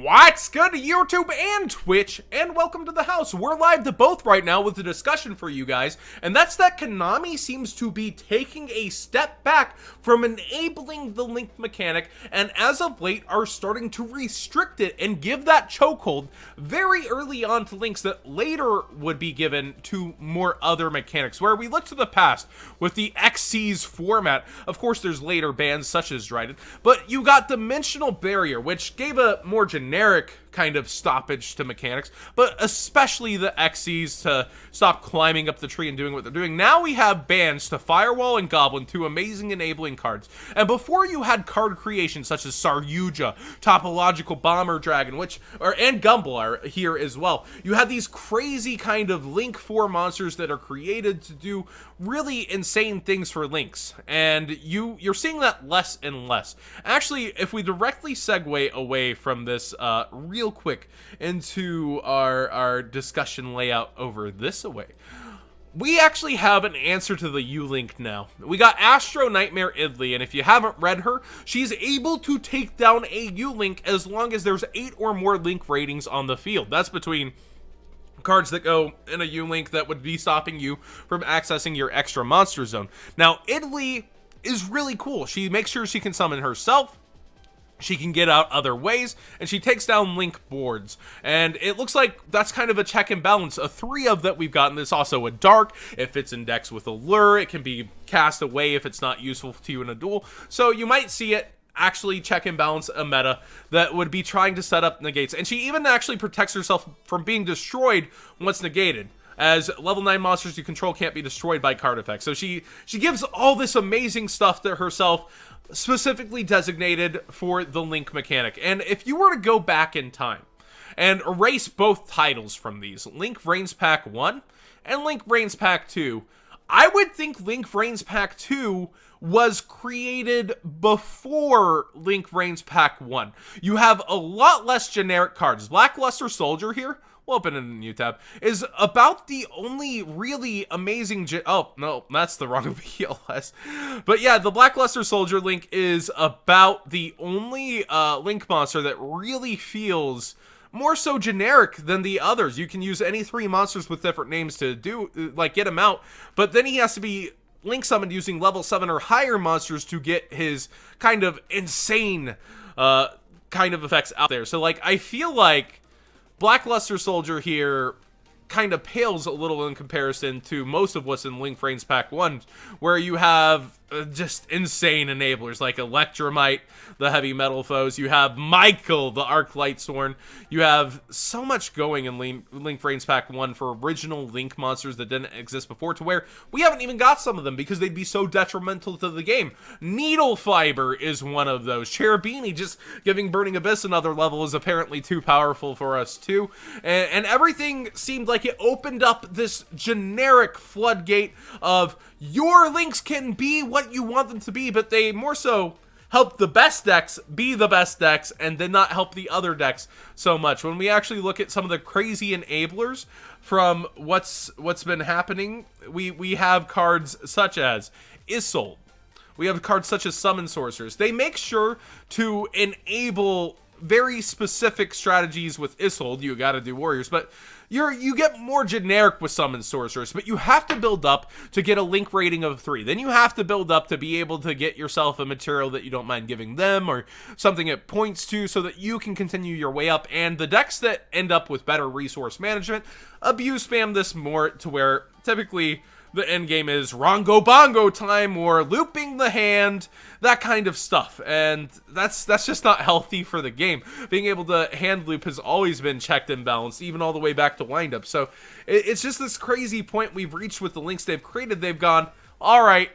What's good, YouTube and Twitch, and welcome to the house. We're live to both right now with a discussion for you guys, and that's that Konami seems to be taking a step back from enabling the link mechanic, and as of late are starting to restrict it and give that chokehold very early on to links that later would be given to more other mechanics, where we look to the past with the XC's format. Of course, there's later bans such as Dryden, but you got Dimensional Barrier, which gave a more generic kind of stoppage to mechanics, but especially the XCs to stop climbing up the tree and doing what they're doing. Now we have bans to Firewall and Goblin, two amazing enabling cards. And before you had card creation such as Saryuja, Topological Bomber Dragon, and Gumball are here as well. You had these crazy kind of Link 4 monsters that are created to do really insane things for links, and you're seeing that less and less. Actually, if we directly segue away from this real quick into our discussion layout over this away, we actually have an answer to the U-Link now. We got Astro Nightmare Idley, and if you haven't read her, she's able to take down a U-Link as long as there's 8 or more Link ratings on the field. That's between cards that go in a U-Link that would be stopping you from accessing your extra monster zone. Now, Idley is really cool. She makes sure she can summon herself, she can get out other ways, and she takes down Link boards. And it looks like that's kind of a check and balance. A 3 of that we've gotten. There's also a Dark. If it's indexed with a Lure, it can be cast away if it's not useful to you in a duel. So you might see it actually check and balance a meta that would be trying to set up negates. And she even actually protects herself from being destroyed once negated, as level 9 monsters you control can't be destroyed by card effects. So she gives all this amazing stuff to herself, specifically designated for the Link mechanic. And if you were to go back in time and erase both titles from these, Link Reigns Pack 1 and Link Reigns Pack 2, I would think Link Reigns Pack 2 was created before Link Reigns Pack 1. You have a lot less generic cards. Blackluster Soldier here, we'll open it in a new tab, is about the only really amazing oh, no, that's the wrong BLS. But yeah, the Blackluster Soldier Link is about the only Link monster that really feels more so generic than the others. You can use any 3 monsters with different names to get him out, but then he has to be Link summoned using level 7 or higher monsters to get his kind of insane kind of effects out there. So like, I feel like Blackluster Soldier here kind of pales a little in comparison to most of what's in Link Reigns Pack 1, where you have just insane enablers like Electromite, the heavy metal foes. You have Michael, the Arc Lightsworn. You have so much going in Link Reigns Pack 1 for original Link monsters that didn't exist before, to where we haven't even got some of them because they'd be so detrimental to the game. Needle Fiber is one of those. Cherubini just giving Burning Abyss another level is apparently too powerful for us too. And everything seemed like it opened up this generic floodgate of your links can be what you want them to be, but they more so help the best decks be the best decks and did not help the other decks so much. When we actually look at some of the crazy enablers from what's been happening, we have cards such as Isolde. We have cards such as Summon Sorcerers. They make sure to enable very specific strategies with Isolde. You gotta do Warriors, but you get more generic with Summon Sorcerers, but you have to build up to get a Link rating of 3. Then you have to build up to be able to get yourself a material that you don't mind giving them, or something it points to, so that you can continue your way up. And the decks that end up with better resource management abuse spam this more, to where typically the end game is Rongo Bongo time or looping the hand, that kind of stuff. And that's just not healthy for the game. Being able to hand loop has always been checked and balanced, even all the way back to windup. So it's just this crazy point we've reached with the links they've created. They've gone, all right,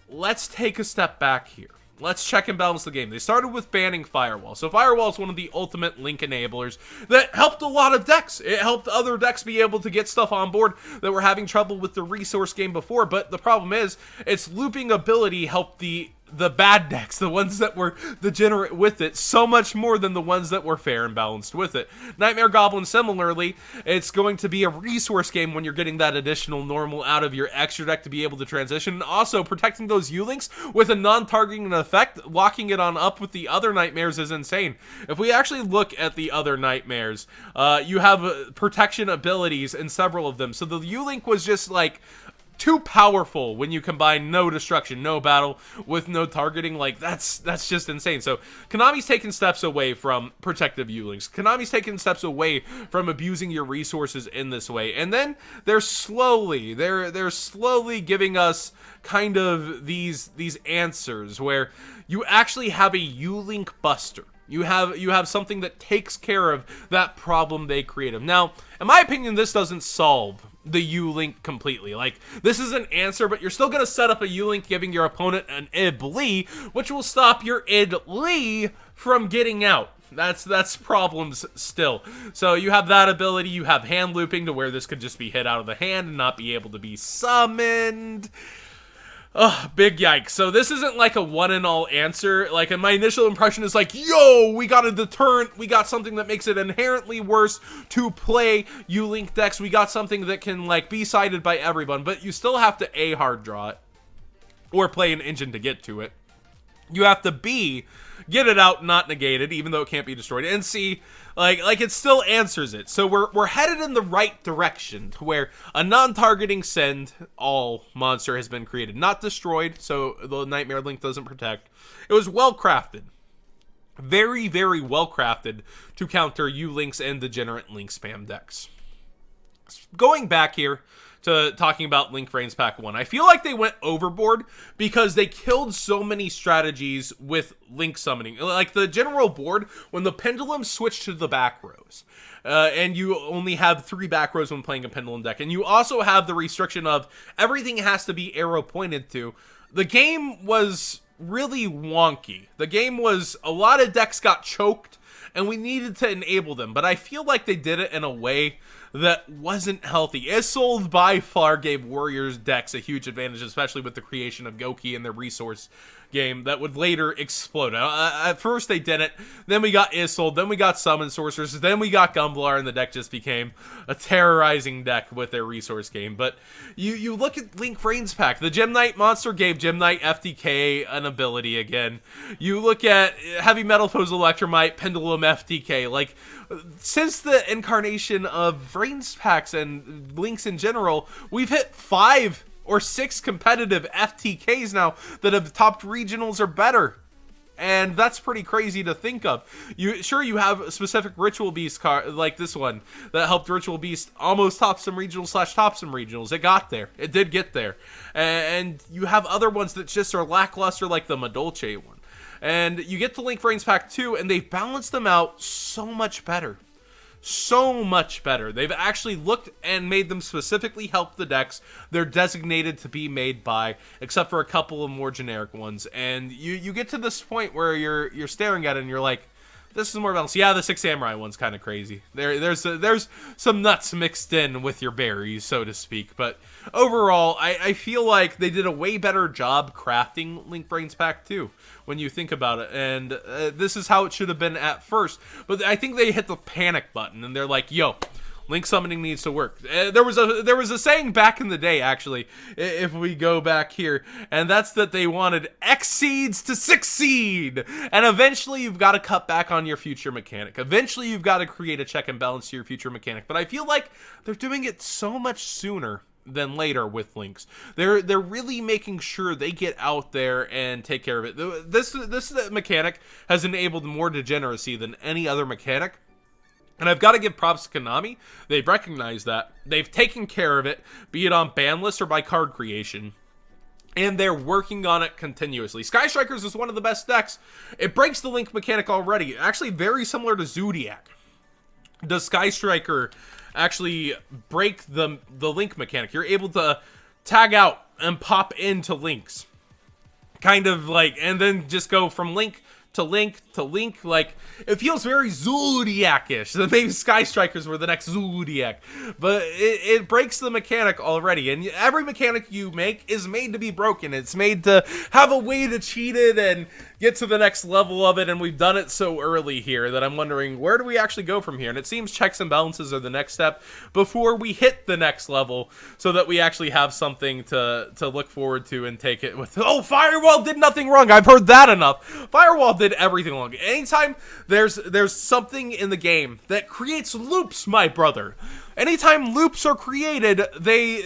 let's take a step back here. Let's check and balance the game. They started with banning Firewall. So Firewall is one of the ultimate Link enablers that helped a lot of decks. It helped other decks be able to get stuff on board that were having trouble with the resource game before. But the problem is, its looping ability helped the the bad decks, the ones that were degenerate with it, so much more than the ones that were fair and balanced with it. Nightmare Goblin, similarly, it's going to be a resource game when you're getting that additional normal out of your extra deck to be able to transition, and also protecting those U-Links with a non-targeting effect, locking it on up with the other Nightmares is insane. If we actually look at the other Nightmares, you have protection abilities in several of them, so the U-Link was just like too powerful when you combine no destruction, no battle with no targeting. Like that's just insane. So Konami's taking steps away from protective U-Links. Konami's taking steps away from abusing your resources in this way. And then they're slowly giving us kind of these answers where you actually have a U-Link buster. You have something that takes care of that problem they created. Now, in my opinion, this doesn't solve the U-Link completely. Like, this is an answer, but you're still going to set up a U-Link giving your opponent an Id-Lee, which will stop your Id-Lee from getting out. That's problems still. So you have that ability, you have hand looping to where this could just be hit out of the hand and not be able to be summoned. Ugh, big yikes. So this isn't like a one-and-all answer. Like, my initial impression is like, yo, we got a deterrent. We got something that makes it inherently worse to play U-Link decks. We got something that can, like, be sided by everyone. But you still have to A, hard draw it. Or play an engine to get to it. You have to B, get it out, not negate it, even though it can't be destroyed. And C, like it still answers it. So we're headed in the right direction to where a non-targeting send all monster has been created. Not destroyed, so the Nightmare Link doesn't protect. It was well crafted. Very, very well crafted to counter U-Links and degenerate Link spam decks. Going back here to talking about Link Vrains Pack 1. I feel like they went overboard because they killed so many strategies with Link summoning. Like the general board, when the pendulum switched to the back rows, and you only have 3 back rows when playing a pendulum deck, and you also have the restriction of everything has to be arrow pointed to, the game was really wonky. The game was, a lot of decks got choked, and we needed to enable them, but I feel like they did it in a way that wasn't healthy. Isolde by far gave Warriors decks a huge advantage, especially with the creation of Goki and the resource game that would later explode. At first they didn't, then we got Isolde, then we got Summon Sorcerers, then we got Gumblar, and the deck just became a terrorizing deck with their resource game. But you look at Link Vrains Pack, the Gem Knight monster gave Gem Knight FTK an ability again. You look at Heavy Metal Foes Electromite, Pendulum FTK, like, since the incarnation of Vrains Packs and Links in general, we've hit 5 or 6 competitive FTKs now that have topped regionals or better. And that's pretty crazy to think of. You have a specific Ritual Beast card, like this one, that helped Ritual Beast almost top some regionals / top some regionals. It got there. It did get there. And you have other ones that just are lackluster, like the Madolche one. And you get to Link Vrains Pack 2, and they've balanced them out so much better. So much better. They've actually looked and made them specifically help the decks they're designated to be made by, except for a couple of more generic ones. And you get to this point where you're staring at it and you're like, this is more balanced. Yeah, the 6 Samurai one's kind of crazy. There's some nuts mixed in with your berries, so to speak. But overall, I feel like they did a way better job crafting Link Vrains Pack 2 when you think about it. And this is how it should have been at first. But I think they hit the panic button and they're like, yo, Link summoning needs to work. There was a saying back in the day, actually, if we go back here, and that's that they wanted X-Seeds to succeed. And eventually you've got to cut back on your future mechanic. Eventually you've got to create a check and balance to your future mechanic. But I feel like they're doing it so much sooner than later with Links. They're really making sure they get out there and take care of it. This mechanic has enabled more degeneracy than any other mechanic. And I've got to give props to Konami. They've recognized that. They've taken care of it, be it on ban list or by card creation. And they're working on it continuously. Sky Strikers is one of the best decks. It breaks the Link mechanic already. Actually, very similar to Zodiac. Does Sky Striker actually break the Link mechanic? You're able to tag out and pop into Links. Kind of like, and then just go from Link to Link, like, it feels very Zodiac-ish. Maybe Sky Strikers were the next Zodiac. But it breaks the mechanic already. And every mechanic you make is made to be broken. It's made to have a way to cheat it and get to the next level of it. And we've done it so early here that I'm wondering, where do we actually go from here? And it seems checks and balances are the next step before we hit the next level, so that we actually have something to look forward to and take it with. Oh, Firewall did nothing wrong. I've heard that enough. Firewall did everything wrong. Anytime there's something in the game that creates loops, my brother. Anytime loops are created, they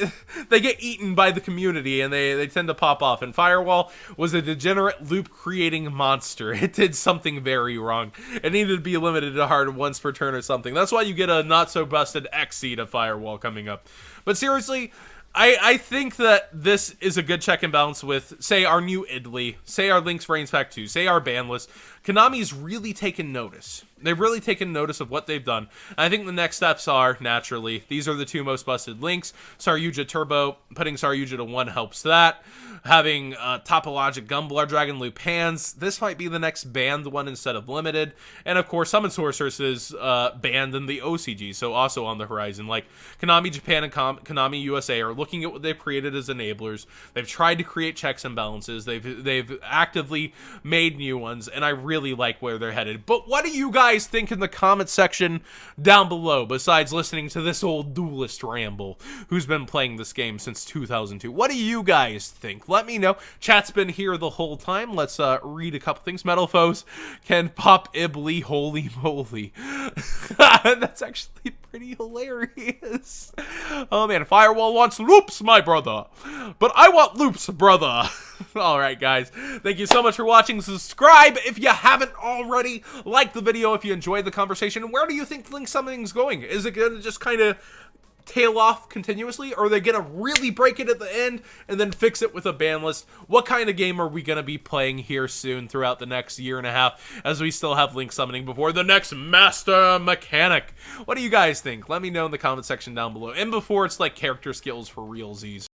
get eaten by the community, and they tend to pop off. And Firewall was a degenerate loop-creating monster. It did something very wrong. It needed to be limited to hard once per turn or something. That's why you get a not-so-busted X seed of Firewall coming up. But seriously, I think that this is a good check and balance with, say, our new Idly, say our Link's Reigns Pack 2, say our ban list. Konami's really taken notice. They've really taken notice of what they've done. And I think the next steps are, naturally, these are the two most busted links. Saryuja Turbo, putting Saryuja to 1 helps that. Having Topologic Gumblar Dragon Loop Hands, this might be the next banned one instead of limited. And of course, Summon Sorceress is banned in the OCG, so also on the horizon. Like, Konami Japan and Konami USA are looking at what they've created as enablers. They've tried to create checks and balances. They've actively made new ones, and I really like where they're headed. But what do you guys think in the comment section down below, besides listening to this old duelist ramble who's been playing this game since 2002? What do you guys think? Let me know. Chat's been here the whole time. Let's read a couple things. Metal Foes can pop Ibly, holy moly. That's actually pretty hilarious. Oh man, Firewall wants loops, my brother. But I want loops, brother. Alright guys, thank you so much for watching. Subscribe if you haven't already. Like the video if you enjoyed the conversation. Where do you think Link Summoning's going? Is it going to just kind of tail off continuously, or are they gonna really break it at the end and then fix it with a ban list? What kind of game are we gonna be playing here soon throughout the next year and a half, as we still have Link Summoning before the next master mechanic? What do you guys think? Let me know in the comment section down below, and before it's like character skills for realsies.